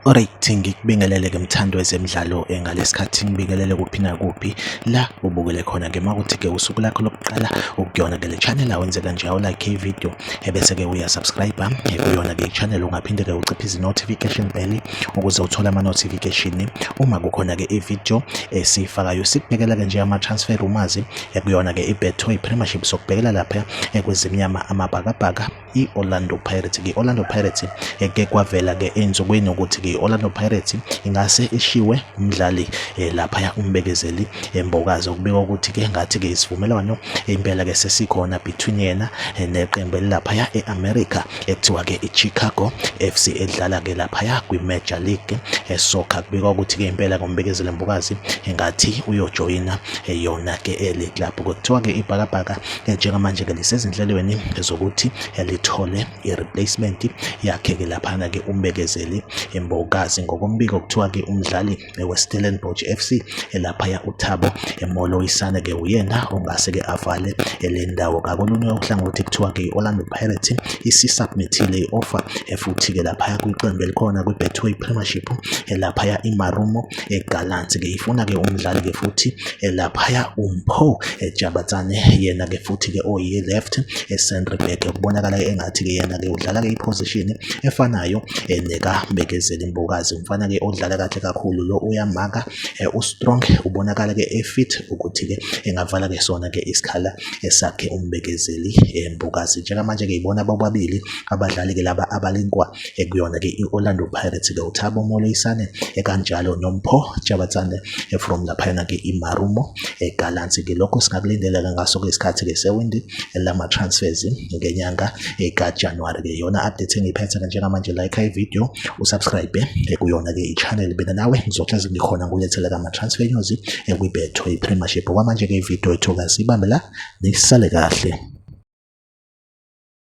Alright, ngikubingelele ke mthando wezemidlalo ngalesikhathi ngibingelele kuphi nakuphi la ubukele khona ke makuthi ke usuku lakho lokuqala ukuyona ke le channel awenze kanje like video ebese ke uya subscribe kuyona ke channel ungaphinde ke uciphize notification bell ukuze uthole ama notification uma kukhona ke i-video esifakayo. Sikubhekela ke nje ama transfer rumors kuyona ke iBetway Premiership sokubhekela lapha kwezimnyama amabhakabhaka i-Orlando Pirates. Orlando Pirates ke kwavela ke enzukwini ukuthi ke Orlando Pirates ingase ishiwe umdlali lapha umbekezeli Mbokazi, okubika ukuthi ke ngathi ke isivumelwano impela ke sesikhona between yena neqembu lapha eAmerica ekuthiwa ke iChicago FC edlala ke lapha kwiMajor League Soccer. Kubika ukuthi ke impela kombekezeli Mbokazi ngathi uyojoyina yona ke le club. Kuthiwa ke ibhakabhaka njengamanje ke lisezindlelweni zokuthi lithole i-replacement yakhe ke lapha ke umbekezeli Mbokazi. Ngokombiko kuthiwa ke umdlali weStellenbosch FC lapha uThabo Moloisane ke uyena ongase ke avale le ndawo. Ngakolunye uhlangothi kuthiwa ke iOrlando Pirates isisubmithile i-offer futhi ke lapha kwiqembu elikhona kwiBetway Premiership lapha iMarumo eGallants ke ifuna ke umdlali ke futhi lapha uMpho Jabatsane yena ke futhi ke oyi left center back. Kubonakala engathi ke yena ke udlala ke iposition efanayo neka Mbekezeli Mbokazi, umfana ke odlala kahle kakhulu lo uyamaka ustrong, ubonakala ke efit ukuthi ke engavala ke sona ke isikhala esakhe umbekezeli Mbokazi. Njengamanje ke ibona bobabili abadlali ke laba abalinkwa kuyona ke iOrlando Pirates ke uThabo Moloisane kanjalo noMpho Jabatsane from lapha ke iMarumo eGallants. Ke lokho singakulindela ngaso kwesikhathi ke sewindi lama transfers ngenyanga kaJanuary. Ke yona update engiphethe njengamanje, like i-video usubscribe kuyona ke i-channel bena nawe ngizohlezi ngikhona ngulethela ama transfer news kwiBetway Premiership. Kwamanje ke i-video ethu kasibambe la, nisale kahle.